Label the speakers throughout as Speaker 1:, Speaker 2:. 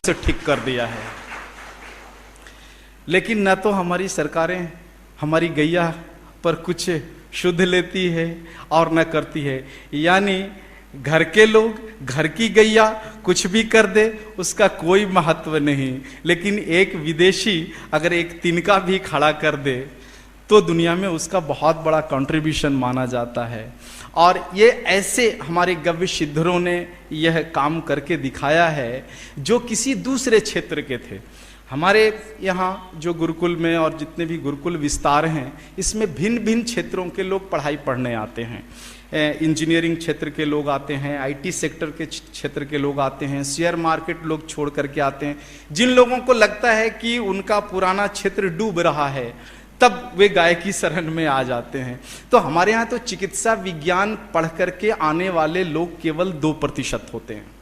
Speaker 1: से ठीक कर दिया है। लेकिन न तो हमारी सरकारें हमारी गैया पर कुछ शुद्ध लेती है और न करती है। यानी घर के लोग, घर की गैया कुछ भी कर दे उसका कोई महत्व नहीं, लेकिन एक विदेशी अगर एक तिनका भी खड़ा कर दे तो दुनिया में उसका बहुत बड़ा कंट्रीब्यूशन माना जाता है। और ये ऐसे हमारे गव्य सिद्धरों ने यह काम करके दिखाया है जो किसी दूसरे क्षेत्र के थे। हमारे यहाँ जो गुरुकुल में और जितने भी गुरुकुल विस्तार हैं, इसमें भिन्न भिन्न क्षेत्रों के लोग पढ़ाई पढ़ने आते हैं। इंजीनियरिंग क्षेत्र के लोग आते हैं, आईटी सेक्टर के क्षेत्र के लोग आते हैं, शेयर मार्केट लोग छोड़ करके आते हैं। जिन लोगों को लगता है कि उनका पुराना क्षेत्र डूब रहा है, तब वे गाय की शरण में आ जाते हैं। तो हमारे यहाँ तो चिकित्सा विज्ञान पढ़ करके आने वाले लोग केवल 2% होते हैं।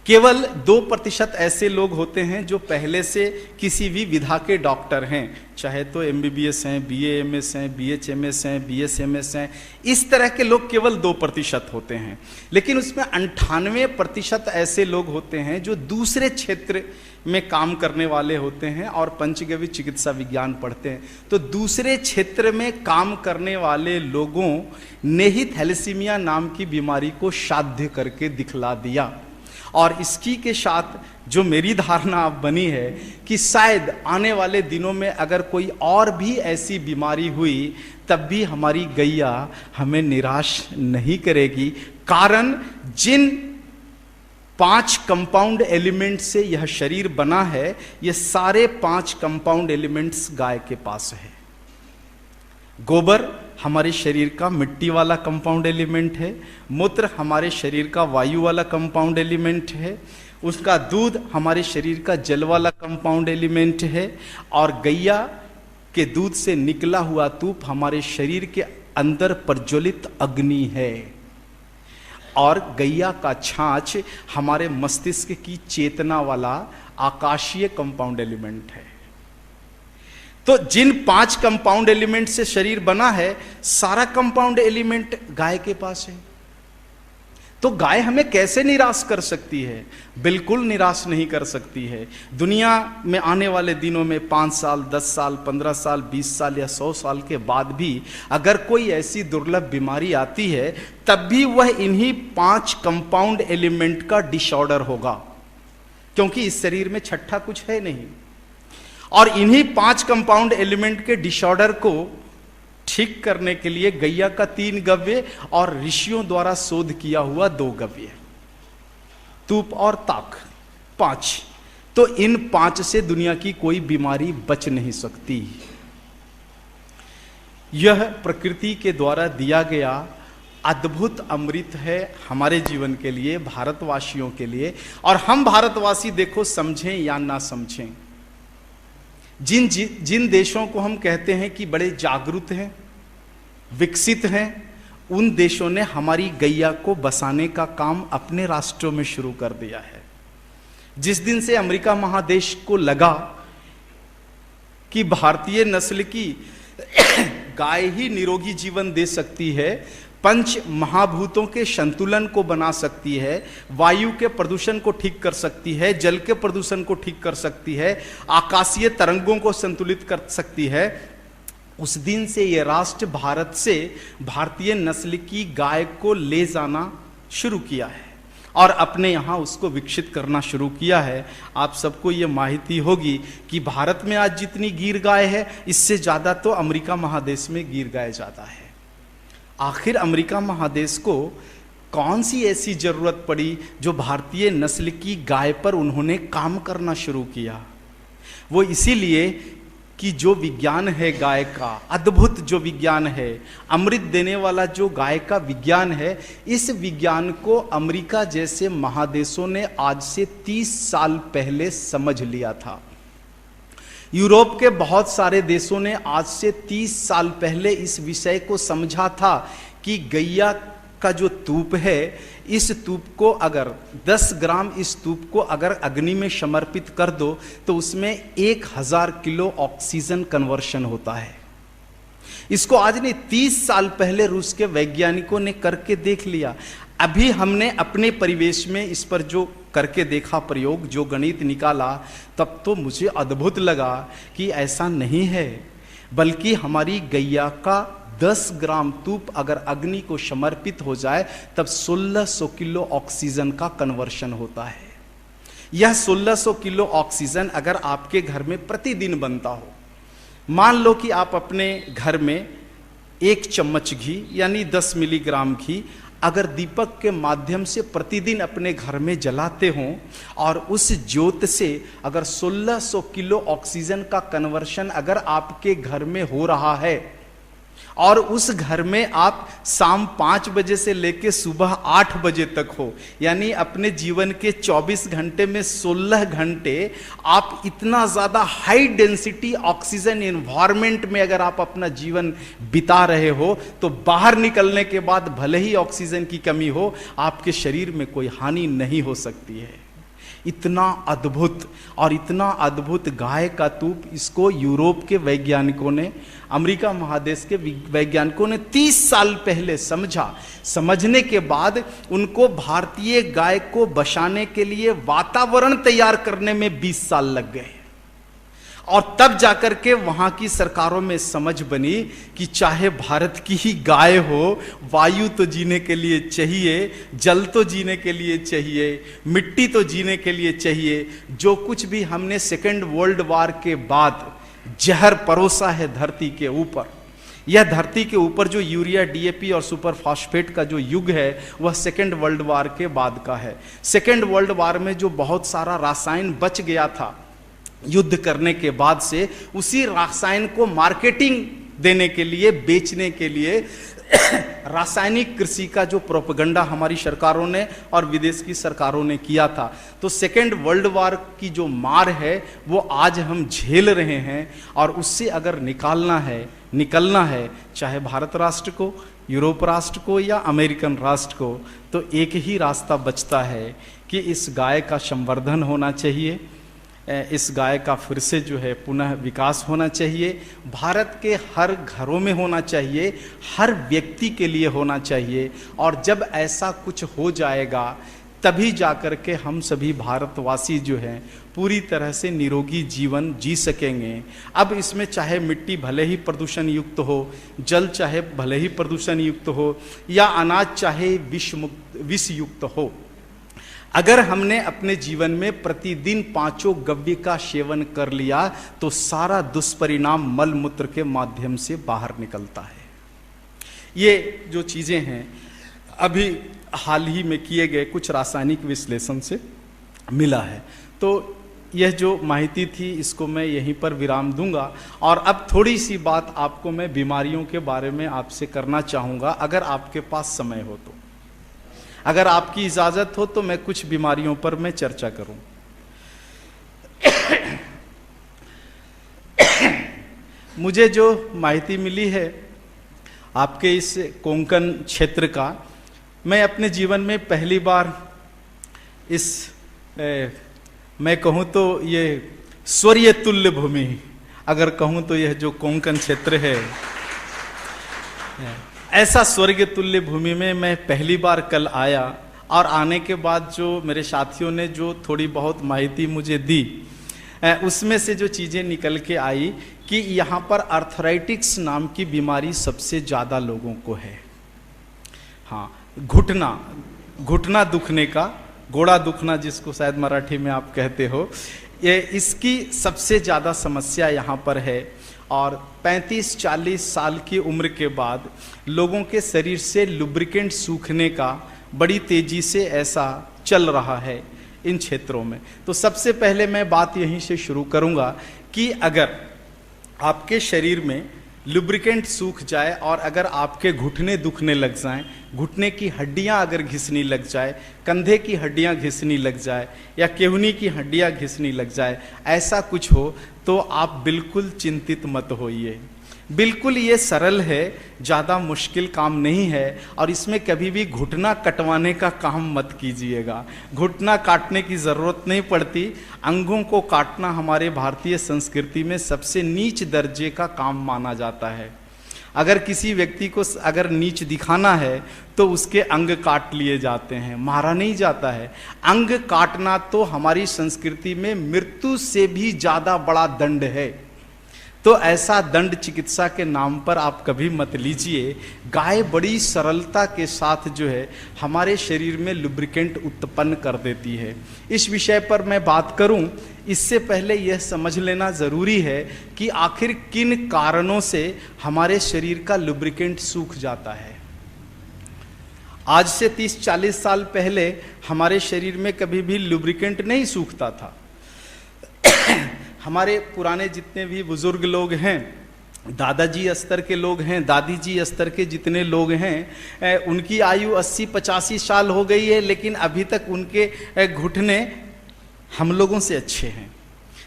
Speaker 1: केवल 2% ऐसे लोग होते हैं जो पहले से किसी भी विधा के डॉक्टर हैं, चाहे तो MBBS हैं, BAMS हैं, BHMS हैं, BSMS हैं। इस तरह के लोग केवल 2% होते हैं। लेकिन उसमें 98% ऐसे लोग होते हैं जो दूसरे क्षेत्र में काम करने वाले होते हैं और पंचगव्य चिकित्सा विज्ञान पढ़ते हैं। तो दूसरे क्षेत्र में काम करने वाले लोगों ने ही थैलेसीमिया नाम की बीमारी को साध्य करके दिखला दिया। और इसकी के साथ जो मेरी धारणा अब बनी है कि शायद आने वाले दिनों में अगर कोई और भी ऐसी बीमारी हुई तब भी हमारी गैया हमें निराश नहीं करेगी। कारण जिन 5 कंपाउंड एलिमेंट से यह शरीर बना है, ये सारे 5 कंपाउंड एलिमेंट्स गाय के पास है। गोबर हमारे शरीर का मिट्टी वाला कंपाउंड एलिमेंट है, मूत्र हमारे शरीर का वायु वाला कंपाउंड एलिमेंट है, उसका दूध हमारे शरीर का जल वाला कंपाउंड एलिमेंट है, और गैया के दूध से निकला हुआ तूप हमारे शरीर के अंदर प्रज्वलित अग्नि है, और गैया का छाछ हमारे मस्तिष्क की चेतना वाला आकाशीय कंपाउंड एलिमेंट है। तो जिन 5 कंपाउंड एलिमेंट से शरीर बना है, सारा कंपाउंड एलिमेंट गाय के पास है। तो गाय हमें कैसे निराश कर सकती है? बिल्कुल निराश नहीं कर सकती है। दुनिया में आने वाले दिनों में 5 साल, 10 साल, 15 साल, 20 साल या 100 साल के बाद भी अगर कोई ऐसी दुर्लभ बीमारी आती है, तब भी वह इन्हीं 5 कंपाउंड एलिमेंट का डिसऑर्डर होगा, क्योंकि इस शरीर में छठा कुछ है नहीं। और इन्हीं 5 कंपाउंड एलिमेंट के डिसऑर्डर को ठीक करने के लिए गैया का 3 गव्य और ऋषियों द्वारा शोध किया हुआ 2 गव्य, तूप और ताक, 5। तो इन 5 से दुनिया की कोई बीमारी बच नहीं सकती। यह प्रकृति के द्वारा दिया गया अद्भुत अमृत है हमारे जीवन के लिए, भारतवासियों के लिए। और हम भारतवासी देखो, समझें या ना समझें, जिन देशों को हम कहते हैं कि बड़े जागरूक हैं, विकसित हैं, उन देशों ने हमारी गैया को बसाने का काम अपने राष्ट्रों में शुरू कर दिया है। जिस दिन से अमेरिका महादेश को लगा कि भारतीय नस्ल की गाय ही निरोगी जीवन दे सकती है, 5 महाभूतों के संतुलन को बना सकती है, वायु के प्रदूषण को ठीक कर सकती है, जल के प्रदूषण को ठीक कर सकती है, आकाशीय तरंगों को संतुलित कर सकती है, उस दिन से ये राष्ट्र भारत से भारतीय नस्ल की गाय को ले जाना शुरू किया है और अपने यहाँ उसको विकसित करना शुरू किया है। आप सबको ये माहिती होगी कि भारत में आज जितनी गीर गाय है, इससे ज़्यादा तो अमेरिका महादेश में गीर गाय ज़्यादा है। आखिर अमेरिका महादेश को कौन सी ऐसी जरूरत पड़ी जो भारतीय नस्ल की गाय पर उन्होंने काम करना शुरू किया? वो इसीलिए कि जो विज्ञान है गाय का, अद्भुत जो विज्ञान है, अमृत देने वाला जो गाय का विज्ञान है, इस विज्ञान को अमेरिका जैसे महादेशों ने आज से 30 साल पहले समझ लिया था। यूरोप के बहुत सारे देशों ने आज से 30 साल पहले इस विषय को समझा था कि गैया का जो तूप है, इस तूप को अगर 10 ग्राम इस तूप को अगर अग्नि में समर्पित कर दो तो उसमें 1000 किलो ऑक्सीजन कन्वर्शन होता है। इसको आज नहीं, 30 साल पहले रूस के वैज्ञानिकों ने करके देख लिया। अभी हमने अपने परिवेश में इस पर जो करके देखा प्रयोग, जो गणित निकाला, तब तो मुझे अद्भुत लगा कि ऐसा नहीं है, बल्कि हमारी गैया का 10 ग्राम तूप अगर अग्नि को समर्पित हो जाए तब 1600 किलो ऑक्सीजन का कन्वर्शन होता है। यह 1600 किलो ऑक्सीजन अगर आपके घर में प्रतिदिन बनता हो, मान लो कि आप अपने घर में 1 चम्मच घी यानी 10 मिलीग्राम घी अगर दीपक के माध्यम से प्रतिदिन अपने घर में जलाते हों और उस ज्योत से अगर 1600 किलो ऑक्सीजन का कन्वर्शन अगर आपके घर में हो रहा है और उस घर में आप शाम 5 बजे से लेकर सुबह 8 बजे तक हो, यानी अपने जीवन के 24 घंटे में 16 घंटे आप इतना ज़्यादा हाई डेंसिटी ऑक्सीजन एनवायरनमेंट में अगर आप अपना जीवन बिता रहे हो, तो बाहर निकलने के बाद भले ही ऑक्सीजन की कमी हो, आपके शरीर में कोई हानि नहीं हो सकती है। इतना अद्भुत और इतना अद्भुत गाय का तूप, इसको यूरोप के वैज्ञानिकों ने, अमेरिका महादेश के वैज्ञानिकों ने 30 साल पहले समझा। समझने के बाद उनको भारतीय गाय को बचाने के लिए वातावरण तैयार करने में 20 साल लग गए, और तब जाकर के वहां की सरकारों में समझ बनी कि चाहे भारत की ही गाय हो, वायु तो जीने के लिए चाहिए, जल तो जीने के लिए चाहिए, मिट्टी तो जीने के लिए चाहिए। जो कुछ भी हमने सेकेंड वर्ल्ड वार के बाद जहर परोसा है धरती के ऊपर, यह धरती के ऊपर जो यूरिया, डीएपी और सुपर फास्फेट का जो युग है, वह सेकेंड वर्ल्ड वार के बाद का है। सेकेंड वर्ल्ड वार में जो बहुत सारा रासायन बच गया था युद्ध करने के बाद से, उसी रासायन को मार्केटिंग देने के लिए, बेचने के लिए रासायनिक कृषि का जो प्रोपेगेंडा हमारी सरकारों ने और विदेश की सरकारों ने किया था, तो सेकेंड वर्ल्ड वार की जो मार है वो आज हम झेल रहे हैं। और उससे अगर निकलना है चाहे भारत राष्ट्र को, यूरोप राष्ट्र को या अमेरिकन राष्ट्र को, तो एक ही रास्ता बचता है कि इस गाय का संवर्धन होना चाहिए, इस गाय का फिर से जो है पुनः विकास होना चाहिए, भारत के हर घरों में होना चाहिए, हर व्यक्ति के लिए होना चाहिए। और जब ऐसा कुछ हो जाएगा तभी जाकर के हम सभी भारतवासी जो हैं पूरी तरह से निरोगी जीवन जी सकेंगे। अब इसमें चाहे मिट्टी भले ही प्रदूषण युक्त हो, जल चाहे भले ही प्रदूषण युक्त हो, या अनाज चाहे विष युक्त हो, अगर हमने अपने जीवन में प्रतिदिन 5 गव्य का सेवन कर लिया तो सारा दुष्परिणाम मल मूत्र के माध्यम से बाहर निकलता है। ये जो चीज़ें हैं अभी हाल ही में किए गए कुछ रासायनिक विश्लेषण से मिला है। तो यह जो माहिती थी इसको मैं यहीं पर विराम दूंगा, और अब थोड़ी सी बात आपको मैं बीमारियों के बारे में आपसे करना चाहूँगा, अगर आपके पास समय हो तो। अगर आपकी इजाज़त हो तो मैं कुछ बीमारियों पर मैं चर्चा करूं। मुझे जो माहिती मिली है आपके इस कोंकण क्षेत्र का, मैं अपने जीवन में पहली बार इस मैं कहूं तो ये स्वर्ग तुल्य भूमि, अगर कहूं तो यह जो कोंकण क्षेत्र है, ऐसा स्वर्ग तुल्य भूमि में मैं पहली बार कल आया। और आने के बाद जो मेरे साथियों ने जो थोड़ी बहुत माहिती मुझे दी, उसमें से जो चीज़ें निकल के आई कि यहाँ पर आर्थराइटिस नाम की बीमारी सबसे ज़्यादा लोगों को है। हाँ, घुटना दुखने का, गोड़ा दुखना जिसको शायद मराठी में आप कहते हो, ये इसकी सबसे ज़्यादा समस्या यहाँ पर है। और 35-40 साल की उम्र के बाद लोगों के शरीर से लुब्रिकेंट सूखने का बड़ी तेजी से ऐसा चल रहा है इन क्षेत्रों में। तो सबसे पहले मैं बात यहीं से शुरू करूंगा कि अगर आपके शरीर में लुब्रिकेंट सूख जाए और अगर आपके घुटने दुखने लग जाएं, घुटने की हड्डियां अगर घिसनी लग जाए, कंधे की हड्डियां घिसनी लग जाए या केहूनी की हड्डियां घिसनी लग जाए, ऐसा कुछ हो तो आप बिल्कुल चिंतित मत होइए। बिल्कुल ये सरल है, ज़्यादा मुश्किल काम नहीं है, और इसमें कभी भी घुटना कटवाने का काम मत कीजिएगा। घुटना काटने की ज़रूरत नहीं पड़ती। अंगों को काटना हमारे भारतीय संस्कृति में सबसे नीच दर्जे का काम माना जाता है। अगर किसी व्यक्ति को अगर नीच दिखाना है तो उसके अंग काट लिए जाते हैं, मारा नहीं जाता है। अंग काटना तो हमारी संस्कृति में मृत्यु से भी ज्यादा बड़ा दंड है। तो ऐसा दंड चिकित्सा के नाम पर आप कभी मत लीजिए। गाय बड़ी सरलता के साथ जो है हमारे शरीर में लुब्रिकेंट उत्पन्न कर देती है। इस विषय पर मैं बात करूं, इससे पहले यह समझ लेना जरूरी है कि आखिर किन कारणों से हमारे शरीर का लुब्रिकेंट सूख जाता है। आज से 30-40 साल पहले हमारे शरीर में कभी भी लुब्रिकेंट नहीं सूखता था। हमारे पुराने जितने भी बुजुर्ग लोग हैं, दादाजी स्तर के लोग हैं, दादी जी स्तर के जितने लोग हैं, उनकी आयु 80-85 साल हो गई है, लेकिन अभी तक उनके घुटने हम लोगों से अच्छे हैं।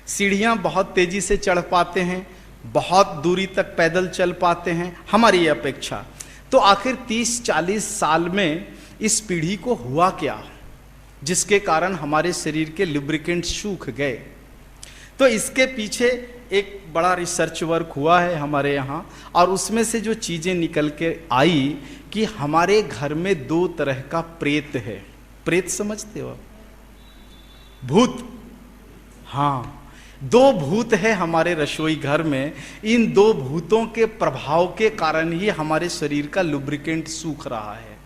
Speaker 1: सीढ़ियाँ बहुत तेजी से चढ़ पाते हैं, बहुत दूरी तक पैदल चल पाते हैं हमारी अपेक्षा। तो आखिर 30-40 साल में इस पीढ़ी को हुआ क्या जिसके कारण हमारे शरीर के लुब्रिकेंट सूख गए? तो इसके पीछे एक बड़ा रिसर्च वर्क हुआ है हमारे यहाँ, और उसमें से जो चीजें निकल के आई कि हमारे घर में 2 तरह का प्रेत है। प्रेत समझते हो? भूत। हाँ, 2 भूत है हमारे रसोई घर में। इन 2 भूतों के प्रभाव के कारण ही हमारे शरीर का लुब्रिकेंट सूख रहा है।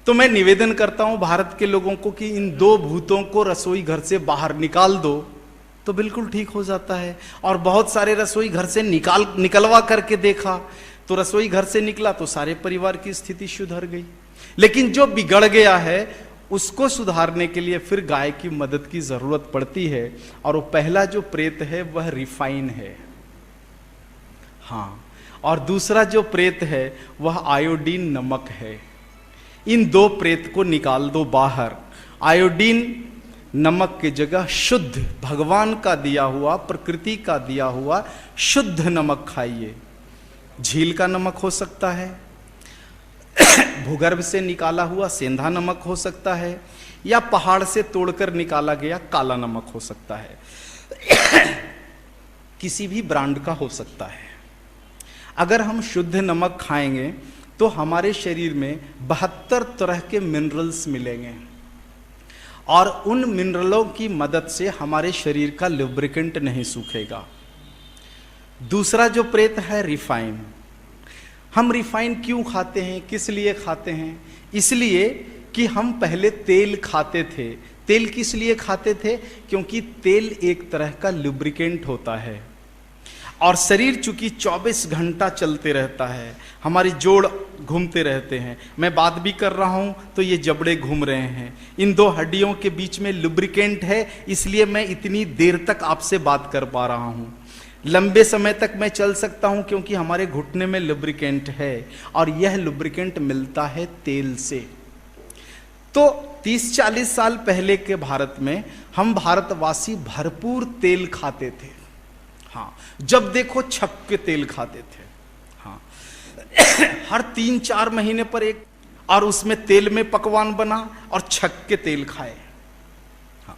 Speaker 1: तो मैं निवेदन करता हूं भारत के लोगों को कि इन 2 भूतों को रसोई घर से बाहर निकाल दो तो बिल्कुल ठीक हो जाता है। और बहुत सारे रसोई घर से निकलवा करके देखा तो रसोई घर से निकला तो सारे परिवार की स्थिति सुधर गई। लेकिन जो बिगड़ गया है उसको सुधारने के लिए फिर गाय की मदद की जरूरत पड़ती है। और वो पहला जो प्रेत है वह रिफाइन है। हाँ, और दूसरा जो प्रेत है वह आयोडीन नमक है। इन 2 प्रेत को निकाल दो बाहर। आयोडीन नमक की जगह शुद्ध भगवान का दिया हुआ, प्रकृति का दिया हुआ शुद्ध नमक खाइए। झील का नमक हो सकता है, भूगर्भ से निकाला हुआ सेंधा नमक हो सकता है, या पहाड़ से तोड़कर निकाला गया काला नमक हो सकता है। किसी भी ब्रांड का हो सकता है। अगर हम शुद्ध नमक खाएंगे तो हमारे शरीर में 72 तरह के मिनरल्स मिलेंगे, और उन मिनरलों की मदद से हमारे शरीर का लुब्रिकेंट नहीं सूखेगा। दूसरा जो प्रेत है रिफाइन। हम रिफाइन क्यों खाते हैं, किस लिए खाते हैं? इसलिए कि हम पहले तेल खाते थे। तेल किस लिए खाते थे? क्योंकि तेल एक तरह का लुब्रिकेंट होता है, और शरीर चूंकि 24 घंटा चलते रहता है, हमारी जोड़ घूमते रहते हैं। मैं बात भी कर रहा हूं तो ये जबड़े घूम रहे हैं। इन 2 हड्डियों के बीच में लुब्रिकेंट है, इसलिए मैं इतनी देर तक आपसे बात कर पा रहा हूं। लंबे समय तक मैं चल सकता हूं क्योंकि हमारे घुटने में लुब्रिकेंट है, और यह लुब्रिकेंट मिलता है तेल से। तो 30-40 साल पहले के भारत में हम भारतवासी भरपूर तेल खाते थे। हाँ, जब देखो छक के तेल खाते थे। हाँ, हर 3-4 महीने पर एक, और उसमें तेल में पकवान बना और छक के तेल खाए। हाँ,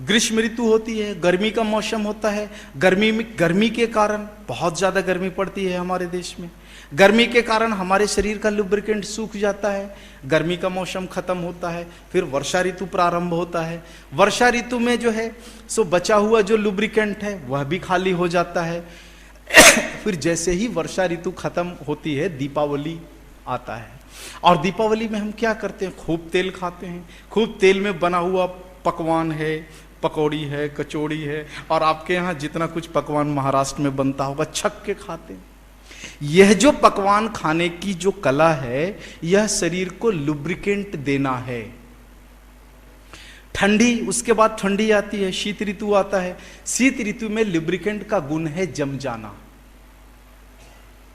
Speaker 1: ग्रीष्म ऋतु होती है, गर्मी का मौसम होता है। गर्मी के कारण बहुत ज्यादा गर्मी पड़ती है हमारे देश में। गर्मी के कारण हमारे शरीर का लुब्रिकेंट सूख जाता है। गर्मी का मौसम खत्म होता है, फिर वर्षा ऋतु प्रारंभ होता है। वर्षा ऋतु में जो है सो बचा हुआ जो लुब्रिकेंट है वह भी खाली हो जाता है। फिर जैसे ही वर्षा ऋतु खत्म होती है दीपावली आता है, और दीपावली में हम क्या करते हैं? खूब तेल खाते हैं। खूब तेल में बना हुआ पकवान है, पकौड़ी है, कचौड़ी है, और आपके यहाँ जितना कुछ पकवान महाराष्ट्र में बनता होगा छक के खाते हैं। यह जो पकवान खाने की जो कला है, यह शरीर को लुब्रिकेंट देना है। ठंडी, उसके बाद ठंडी आती है, शीत ऋतु आता है। शीत ऋतु में लुब्रिकेंट का गुण है जम जाना।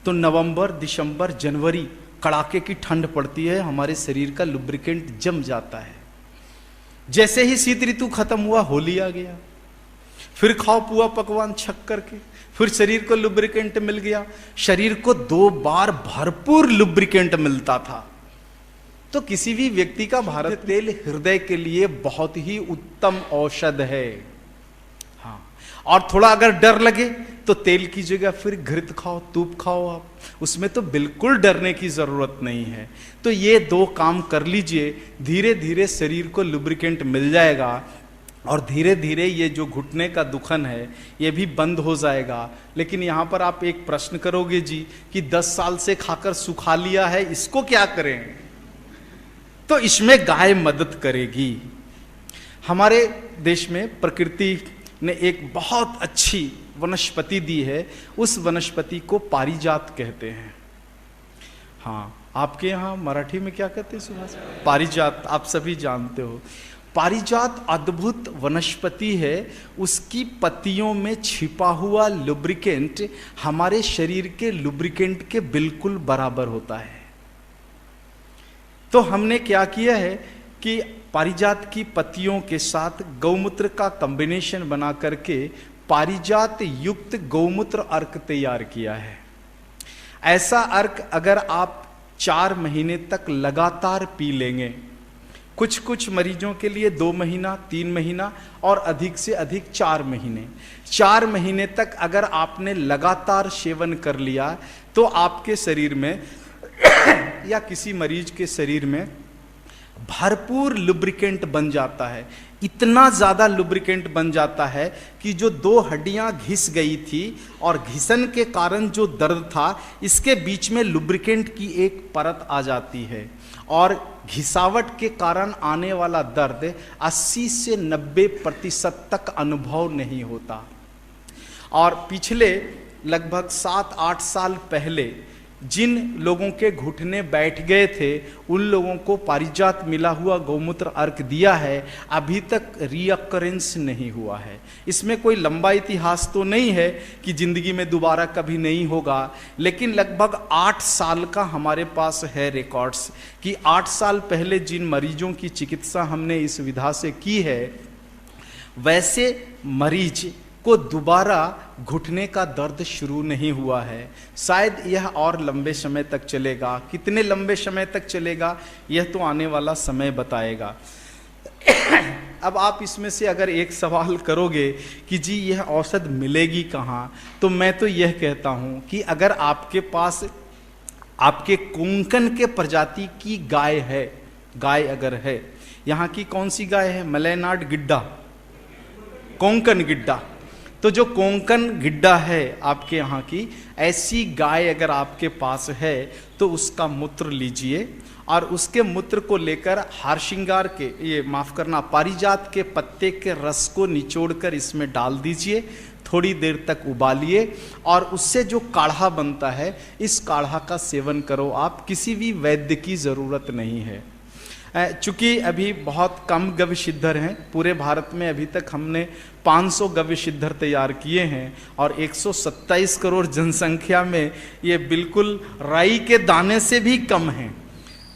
Speaker 1: तो नवंबर, दिसंबर, जनवरी कड़ाके की ठंड पड़ती है, हमारे शरीर का लुब्रिकेंट जम जाता है। जैसे ही शीत ऋतु खत्म हुआ, होली आ गया, फिर खाओ पुआ पकवान छक करके, फिर शरीर को लुब्रिकेंट मिल गया। शरीर को 2 बार भरपूर लुब्रिकेंट मिलता था। तो किसी भी व्यक्ति का भारत तेल हृदय के लिए बहुत ही उत्तम औषध है। हाँ, और थोड़ा अगर डर लगे तो तेल की जगह फिर घृत खाओ, तूप खाओ आप, उसमें तो बिल्कुल डरने की जरूरत नहीं है। तो ये 2 काम कर लीजिए, धीरे धीरे शरीर को लुब्रिकेंट मिल जाएगा और धीरे धीरे ये जो घुटने का दुखन है ये भी बंद हो जाएगा। लेकिन यहाँ पर आप एक प्रश्न करोगे जी कि 10 साल से खाकर सुखा लिया है, इसको क्या करें? तो इसमें गाय मदद करेगी। हमारे देश में प्रकृति ने एक बहुत अच्छी वनस्पति दी है, उस वनस्पति को पारिजात कहते हैं। हाँ, आपके यहाँ मराठी में क्या कहते हैं सुभाष? पारिजात, आप सभी जानते हो। पारिजात अद्भुत वनस्पति है, उसकी पत्तियों में छिपा हुआ लुब्रिकेंट हमारे शरीर के लुब्रिकेंट के बिल्कुल बराबर होता है। तो हमने क्या किया है कि पारिजात की पत्तियों के साथ गौमूत्र का कॉम्बिनेशन बना करके पारिजात युक्त गौमूत्र अर्क तैयार किया है। ऐसा अर्क अगर आप 4 महीने तक लगातार पी लेंगे, कुछ कुछ मरीजों के लिए 2 महीना, 3 महीना और अधिक से अधिक 4 महीने, 4 महीने तक अगर आपने लगातार सेवन कर लिया तो आपके शरीर में या किसी मरीज के शरीर में भरपूर लुब्रिकेंट बन जाता है। इतना ज्यादा लुब्रिकेंट बन जाता है कि जो 2 हड्डियां घिस गई थी और घिसन के कारण जो दर्द था, इसके बीच में लुब्रिकेंट की एक परत आ जाती है और घिसावट के कारण आने वाला दर्द 80 से 90% तक अनुभव नहीं होता। और पिछले लगभग 7-8 साल पहले जिन लोगों के घुटने बैठ गए थे उन लोगों को पारिजात मिला हुआ गौमूत्र अर्क दिया है, अभी तक रीअकरेंस नहीं हुआ है। इसमें कोई लंबा इतिहास तो नहीं है कि जिंदगी में दोबारा कभी नहीं होगा, लेकिन लगभग 8 साल का हमारे पास है रिकॉर्ड्स कि 8 साल पहले जिन मरीजों की चिकित्सा हमने इस विधा से की है, वैसे मरीज को दोबारा घुटने का दर्द शुरू नहीं हुआ है। शायद यह और लंबे समय तक चलेगा। कितने लंबे समय तक चलेगा यह तो आने वाला समय बताएगा। अब आप इसमें से अगर एक सवाल करोगे कि जी यह औषध मिलेगी कहाँ, तो मैं तो यह कहता हूँ कि अगर आपके पास आपके कोंकण के प्रजाति की गाय है, गाय अगर है, यहाँ की कौन सी गाय है? मलेनाड गिड्डा, कोंकण गिड्डा। तो जो कोंकण गिड्डा है आपके यहाँ की, ऐसी गाय अगर आपके पास है तो उसका मूत्र लीजिए और उसके मूत्र को लेकर हारश्रृंगार के, ये माफ करना, पारिजात के पत्ते के रस को निचोड़कर इसमें डाल दीजिए, थोड़ी देर तक उबालिए और उससे जो काढ़ा बनता है, इस काढ़ा का सेवन करो आप। किसी भी वैद्य की ज़रूरत नहीं है। चूंकि अभी बहुत कम गव्य सिद्धर हैं, पूरे भारत में अभी तक हमने 500 गव्य सिद्धर तैयार किए हैं और 127 करोड़ जनसंख्या में ये बिल्कुल राई के दाने से भी कम हैं।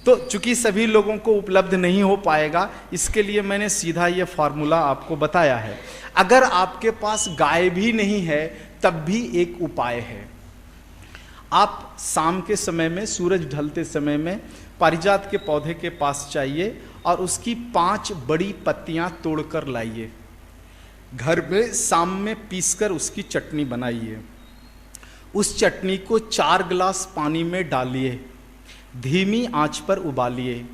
Speaker 1: तो चूंकि सभी लोगों को उपलब्ध नहीं हो पाएगा, इसके लिए मैंने सीधा ये फार्मूला आपको बताया है। अगर आपके पास गाय भी नहीं है तब भी एक उपाय है। आप शाम के समय में, सूरज ढलते समय में पारिजात के पौधे के पास जाइए और उसकी 5 बड़ी पत्तियां तोड़कर लाइए। घर में शाम में पीसकर उसकी चटनी बनाइए। उस चटनी को 4 गिलास पानी में डालिए, धीमी आंच पर उबालिए।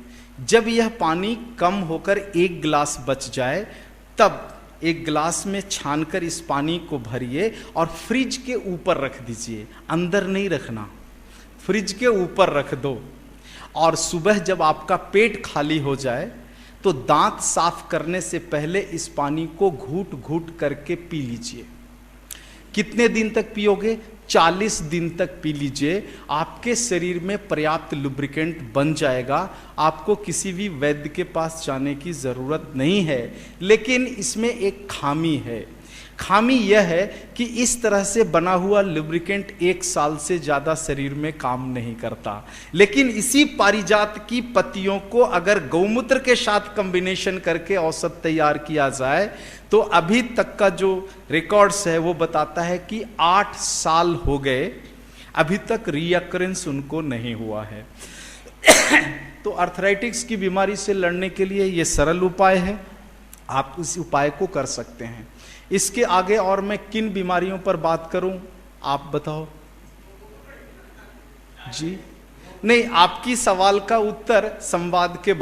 Speaker 1: जब यह पानी कम होकर 1 गिलास बच जाए तब 1 गिलास में छानकर इस पानी को भरिए और फ्रिज के ऊपर रख दीजिए। अंदर नहीं रखना, फ्रिज के ऊपर रख दो। और सुबह जब आपका पेट खाली हो जाए तो दांत साफ करने से पहले इस पानी को घूट घूट करके पी लीजिए। कितने दिन तक पियोगे? 40 दिन तक पी लीजिए। आपके शरीर में पर्याप्त लुब्रिकेंट बन जाएगा। आपको किसी भी वैद्य के पास जाने की ज़रूरत नहीं है। लेकिन इसमें एक खामी है। खामी यह है कि इस तरह से बना हुआ लुब्रिकेंट 1 साल से ज़्यादा शरीर में काम नहीं करता। लेकिन इसी पारिजात की पत्तियों को अगर गौमूत्र के साथ कॉम्बिनेशन करके औषध तैयार किया जाए तो अभी तक का जो रिकॉर्ड्स है वो बताता है कि 8 साल हो गए, अभी तक रीअकरेंस उनको नहीं हुआ है। तो आर्थराइटिस की बीमारी से लड़ने के लिए ये सरल उपाय है, आप उस उपाय को कर सकते हैं। इसके आगे और मैं किन बीमारियों पर बात करूं, आप बताओ जी। नहीं, आपकी सवाल का उत्तर संवाद के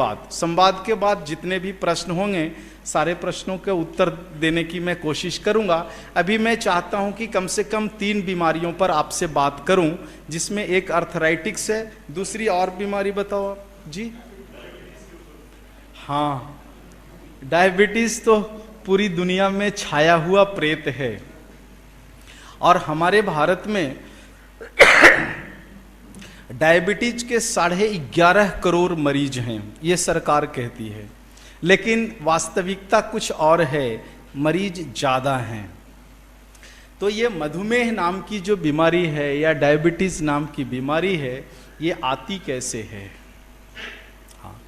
Speaker 1: बाद जितने भी प्रश्न होंगे सारे प्रश्नों के उत्तर देने की मैं कोशिश करूंगा। अभी मैं चाहता हूं कि कम से कम 3 बीमारियों पर आपसे बात करूं, जिसमें एक अर्थराइटिक्स है, दूसरी और बीमारी बताओ आप जी। हाँ, डायबिटीज तो पूरी दुनिया में छाया हुआ प्रेत है और हमारे भारत में डायबिटीज के 11.5 करोड़ मरीज हैं, ये सरकार कहती है, लेकिन वास्तविकता कुछ और है, मरीज ज़्यादा हैं। तो ये मधुमेह नाम की जो बीमारी है या डायबिटीज नाम की बीमारी है, ये आती कैसे है? हाँ,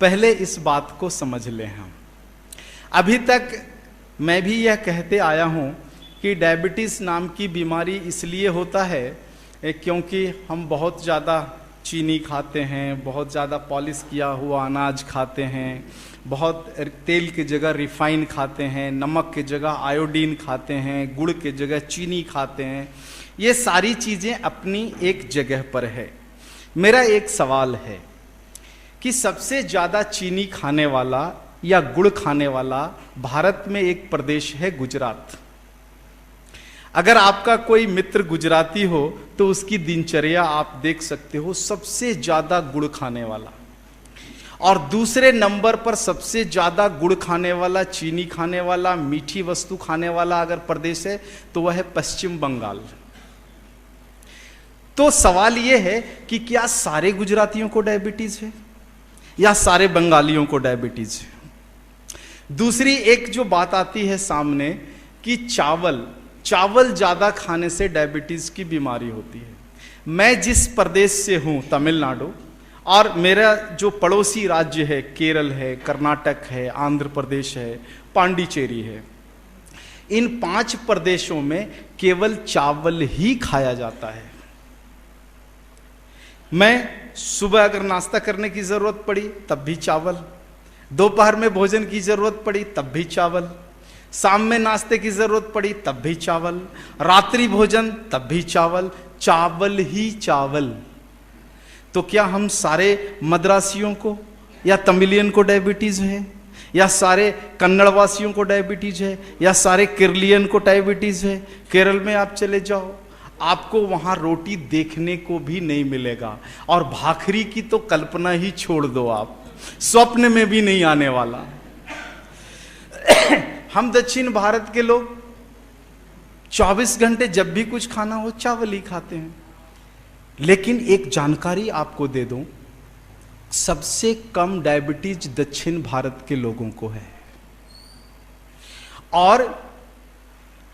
Speaker 1: पहले इस बात को समझ लें हम। अभी तक मैं भी यह कहते आया हूँ कि डायबिटीज नाम की बीमारी इसलिए होता है क्योंकि हम बहुत ज़्यादा चीनी खाते हैं, बहुत ज़्यादा पॉलिश किया हुआ अनाज खाते हैं, बहुत तेल की जगह रिफाइन खाते हैं, नमक की जगह आयोडीन खाते हैं, गुड़ की जगह चीनी खाते हैं। ये सारी चीज़ें अपनी एक जगह पर है। मेरा एक सवाल है कि सबसे ज़्यादा चीनी खाने वाला या गुड़ खाने वाला भारत में एक प्रदेश है गुजरात। अगर आपका कोई मित्र गुजराती हो तो उसकी दिनचर्या आप देख सकते हो, सबसे ज्यादा गुड़ खाने वाला। और दूसरे नंबर पर सबसे ज्यादा गुड़ खाने वाला, चीनी खाने वाला, मीठी वस्तु खाने वाला अगर प्रदेश है तो वह है पश्चिम बंगाल। तो सवाल यह है कि क्या सारे गुजरातियों को डायबिटीज है या सारे बंगालियों को डायबिटीज है? दूसरी एक जो बात आती है सामने कि चावल ज्यादा खाने से डायबिटीज की बीमारी होती है। मैं जिस प्रदेश से हूं, तमिलनाडु, और मेरा जो पड़ोसी राज्य है केरल है, कर्नाटक है, आंध्र प्रदेश है, पांडिचेरी है, इन 5 प्रदेशों में केवल चावल ही खाया जाता है। मैं सुबह अगर नाश्ता करने की जरूरत पड़ी तब भी चावल, दोपहर में भोजन की जरूरत पड़ी तब भी चावल, शाम में नाश्ते की जरूरत पड़ी तब भी चावल, रात्रि भोजन तब भी चावल, चावल ही चावल। तो क्या हम सारे मद्रासियों को या तमिलियन को डायबिटीज है, या सारे कन्नड़वासियों को डायबिटीज है, या सारे केरलियन को डायबिटीज है? केरल में आप चले जाओ, आपको वहां रोटी देखने को भी नहीं मिलेगा, और भाखरी की तो कल्पना ही छोड़ दो, आप स्वप्न में भी नहीं आने वाला। हम दक्षिण भारत के लोग 24 घंटे जब भी कुछ खाना हो चावल ही खाते हैं। लेकिन एक जानकारी आपको दे दूं, सबसे कम डायबिटीज दक्षिण भारत के लोगों को है। और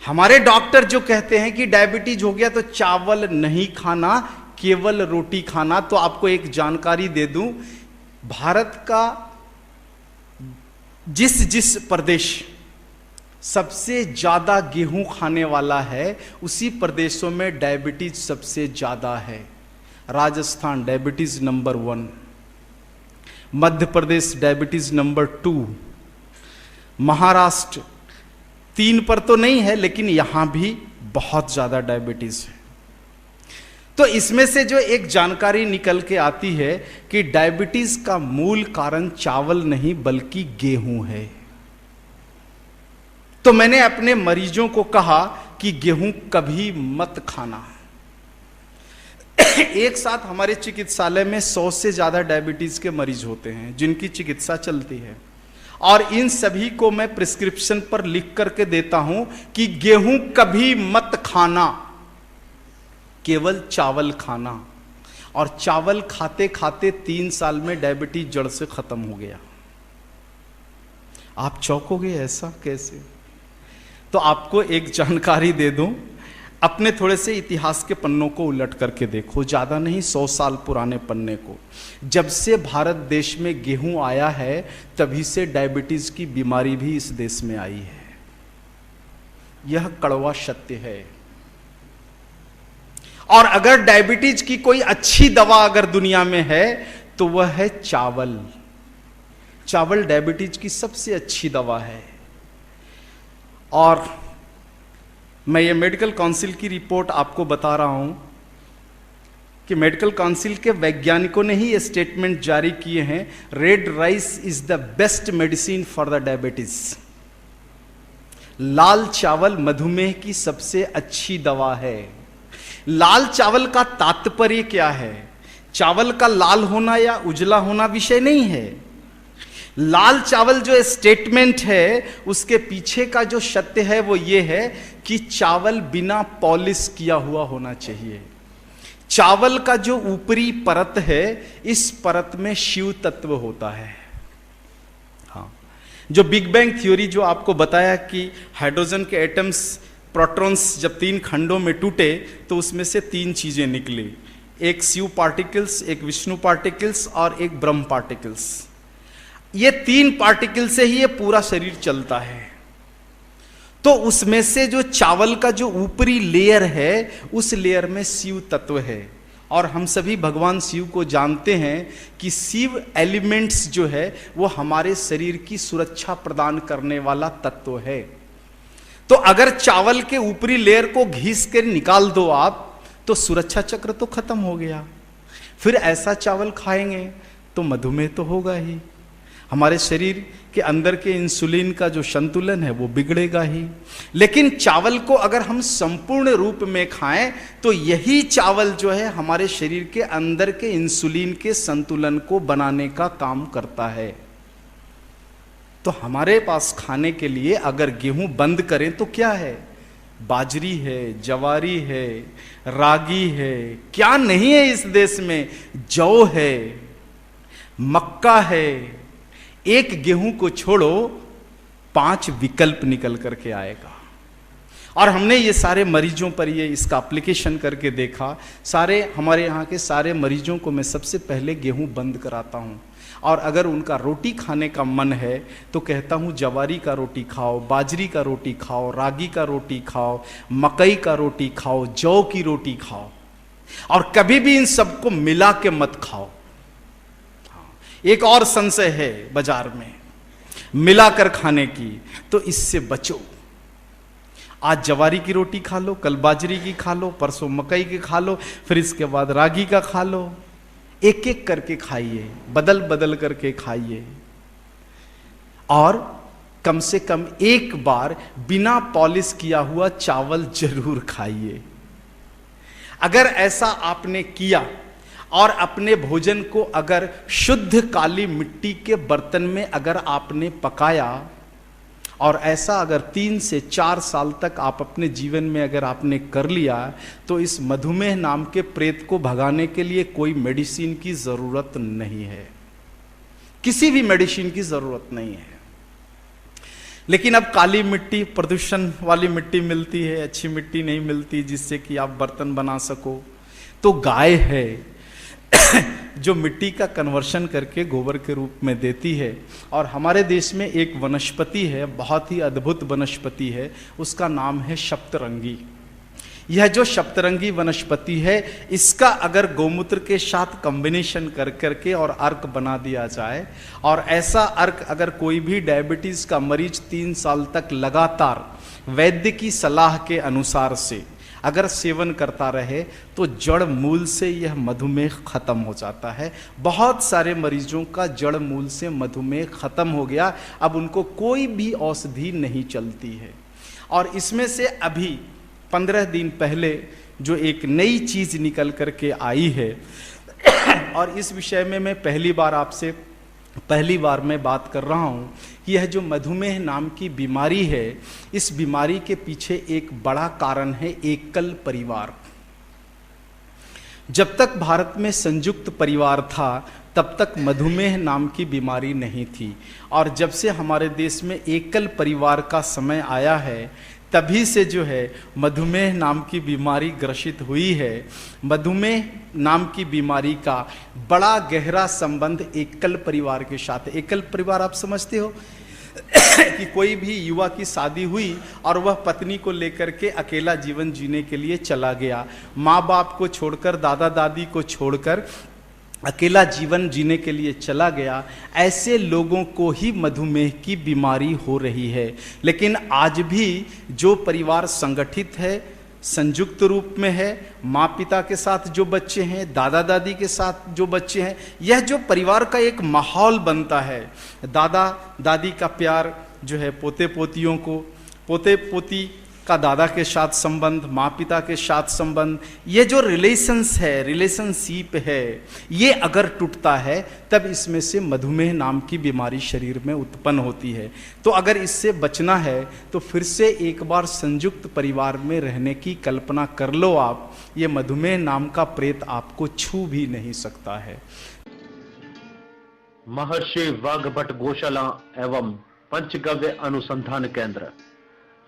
Speaker 1: हमारे डॉक्टर जो कहते हैं कि डायबिटीज हो गया तो चावल नहीं खाना, केवल रोटी खाना, तो आपको एक जानकारी दे दूं, भारत का जिस प्रदेश सबसे ज्यादा गेहूं खाने वाला है उसी प्रदेशों में डायबिटीज सबसे ज्यादा है। Rajasthan diabetes number 1, Madhya Pradesh diabetes number 2, Maharashtra 3 पर तो नहीं है लेकिन यहां भी बहुत ज्यादा डायबिटीज है। तो इसमें से जो एक जानकारी निकल के आती है कि डायबिटीज का मूल कारण चावल नहीं बल्कि गेहूं है। तो मैंने अपने मरीजों को कहा कि गेहूं कभी मत खाना। एक साथ हमारे चिकित्सालय में 100 से ज्यादा डायबिटीज के मरीज होते हैं जिनकी चिकित्सा चलती है, और इन सभी को मैं प्रिस्क्रिप्शन पर लिख करके देता हूं कि गेहूं कभी मत खाना, केवल चावल खाना। और चावल खाते खाते 3 साल में डायबिटीज जड़ से खत्म हो गया। आप चौंकोगे, ऐसा कैसे? तो आपको एक जानकारी दे दूं, अपने थोड़े से इतिहास के पन्नों को उलट करके देखो, ज्यादा नहीं 100 साल पुराने पन्ने को। जब से भारत देश में गेहूं आया है तभी से डायबिटीज की बीमारी भी इस देश में आई है। यह कड़वा सत्य है। और अगर डायबिटीज की कोई अच्छी दवा अगर दुनिया में है तो वह है चावल। चावल डायबिटीज की सबसे अच्छी दवा है। और मैं ये मेडिकल काउंसिल की रिपोर्ट आपको बता रहा हूं कि मेडिकल काउंसिल के वैज्ञानिकों ने ही ये स्टेटमेंट जारी किए हैं, red rice is the best medicine for the diabetes. लाल चावल मधुमेह की सबसे अच्छी दवा है। लाल चावल का तात्पर्य क्या है? चावल का लाल होना या उजला होना विषय नहीं है। लाल चावल जो स्टेटमेंट है उसके पीछे का जो सत्य है वो ये है कि चावल बिना पॉलिश किया हुआ होना चाहिए। चावल का जो ऊपरी परत है, इस परत में शिव तत्व होता है। हाँ, जो बिग बैंग थ्योरी जो आपको बताया कि हाइड्रोजन के एटम्स, प्रोटॉन्स जब 3 खंडों में टूटे तो उसमें से 3 चीजें निकली, एक शिव पार्टिकल्स, एक विष्णु पार्टिकल्स और एक ब्रह्म पार्टिकल्स। ये 3 पार्टिकल से ही ये पूरा शरीर चलता है। तो उसमें से जो चावल का जो ऊपरी लेयर है, उस लेयर में शिव तत्व है। और हम सभी भगवान शिव को जानते हैं कि शिव एलिमेंट्स जो है वो हमारे शरीर की सुरक्षा प्रदान करने वाला तत्व है। तो अगर चावल के ऊपरी लेयर को घिस कर निकाल दो आप, तो सुरक्षा चक्र तो खत्म हो गया। फिर ऐसा चावल खाएंगे तो मधुमेह तो होगा ही, हमारे शरीर के अंदर के इंसुलिन का जो संतुलन है वो बिगड़ेगा ही। लेकिन चावल को अगर हम संपूर्ण रूप में खाएं तो यही चावल जो है हमारे शरीर के अंदर के इंसुलिन के संतुलन को बनाने का काम करता है। तो हमारे पास खाने के लिए अगर गेहूं बंद करें तो क्या है? बाजरी है, जवारी है, रागी है, क्या नहीं है इस देश में, जौ है, मक्का है। एक गेहूं को छोड़ो 5 विकल्प निकल करके आएगा। और हमने ये सारे मरीजों पर ये इसका एप्लीकेशन करके देखा। सारे हमारे यहाँ के सारे मरीजों को मैं सबसे पहले गेहूं बंद कराता हूँ। और अगर उनका रोटी खाने का मन है तो कहता हूँ जवारी का रोटी खाओ, बाजरी का रोटी खाओ, रागी का रोटी खाओ, मकई का रोटी खाओ, जौ की रोटी खाओ। और कभी भी इन सबको मिला के मत खाओ। एक और संशय है बाजार में मिलाकर खाने की, तो इससे बचो। आज जवारी की रोटी खा लो, कल बाजरी की खा लो, परसों मकई की खा लो, फिर इसके बाद रागी का खा लो। एक एक करके खाइए, बदल बदल करके खाइए। और कम से कम एक बार बिना पॉलिश किया हुआ चावल जरूर खाइए। अगर ऐसा आपने किया और अपने भोजन को अगर शुद्ध काली मिट्टी के बर्तन में अगर आपने पकाया, और ऐसा अगर 3 से 4 साल तक आप अपने जीवन में अगर आपने कर लिया, तो इस मधुमेह नाम के प्रेत को भगाने के लिए कोई मेडिसिन की जरूरत नहीं है, किसी भी मेडिसिन की जरूरत नहीं है। लेकिन अब काली मिट्टी, प्रदूषण वाली मिट्टी मिलती है, अच्छी मिट्टी नहीं मिलती जिससे कि आप बर्तन बना सको। तो गाय है जो मिट्टी का कन्वर्शन करके गोबर के रूप में देती है। और हमारे देश में एक वनस्पति है, बहुत ही अद्भुत वनस्पति है, उसका नाम है सप्तरंगी। यह जो सप्तरंगी वनस्पति है, इसका अगर गौमूत्र के साथ कॉम्बिनेशन कर करके और अर्क बना दिया जाए, और ऐसा अर्क अगर कोई भी डायबिटीज का मरीज 3 साल तक लगातार वैद्य की सलाह के अनुसार से अगर सेवन करता रहे, तो जड़ मूल से यह मधुमेह खत्म हो जाता है। बहुत सारे मरीजों का जड़ मूल से मधुमेह खत्म हो गया, अब उनको कोई भी औषधि नहीं चलती है। और इसमें से अभी 15 दिन पहले जो एक नई चीज निकल करके आई है, और इस विषय में मैं पहली बार मैं बात कर रहा हूं कि यह जो मधुमेह नाम की बीमारी है, इस बीमारी के पीछे एक बड़ा कारण है एकल परिवार। जब तक भारत में संयुक्त परिवार था तब तक मधुमेह नाम की बीमारी नहीं थी। और जब से हमारे देश में एकल परिवार का समय आया है, तभी से जो है मधुमेह नाम की बीमारी ग्रसित हुई है। मधुमेह नाम की बीमारी का बड़ा गहरा संबंध एकल परिवार के साथ है। एकल परिवार आप समझते हो कि कोई भी युवा की शादी हुई और वह पत्नी को लेकर के अकेला जीवन जीने के लिए चला गया, माँ बाप को छोड़कर, दादा दादी को छोड़कर अकेला जीवन जीने के लिए चला गया, ऐसे लोगों को ही मधुमेह की बीमारी हो रही है। लेकिन आज भी जो परिवार संगठित है, संयुक्त रूप में है, माँ पिता के साथ जो बच्चे हैं, दादा दादी के साथ जो बच्चे हैं, यह जो परिवार का एक माहौल बनता है, दादा दादी का प्यार जो है पोते पोतियों को, पोते पोती का दादा के साथ संबंध, माँ पिता के साथ संबंध, ये जो रिलेशनशिप है, ये अगर टूटता है तब इसमें से मधुमेह नाम की बीमारी शरीर में उत्पन्न होती है। तो अगर इससे बचना है तो फिर से एक बार संयुक्त परिवार में रहने की कल्पना कर लो आप, ये मधुमेह नाम का प्रेत आपको छू भी नहीं सकता है।
Speaker 2: महर्षि वाग्भट गौशाला एवं पंचगव्य अनुसंधान केंद्र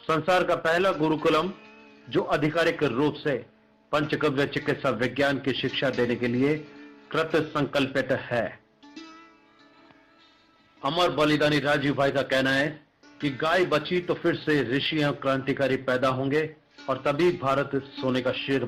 Speaker 2: संसार का पहला गुरुकुलम जो आधिकारिक रूप से पंचगव्य चिकित्सा विज्ञान की शिक्षा देने के लिए कृत संकल्पित है। अमर बलिदानी राजीव भाई का कहना है कि गाय बची तो फिर से ऋषि क्रांतिकारी पैदा होंगे और तभी भारत सोने का शेर बने।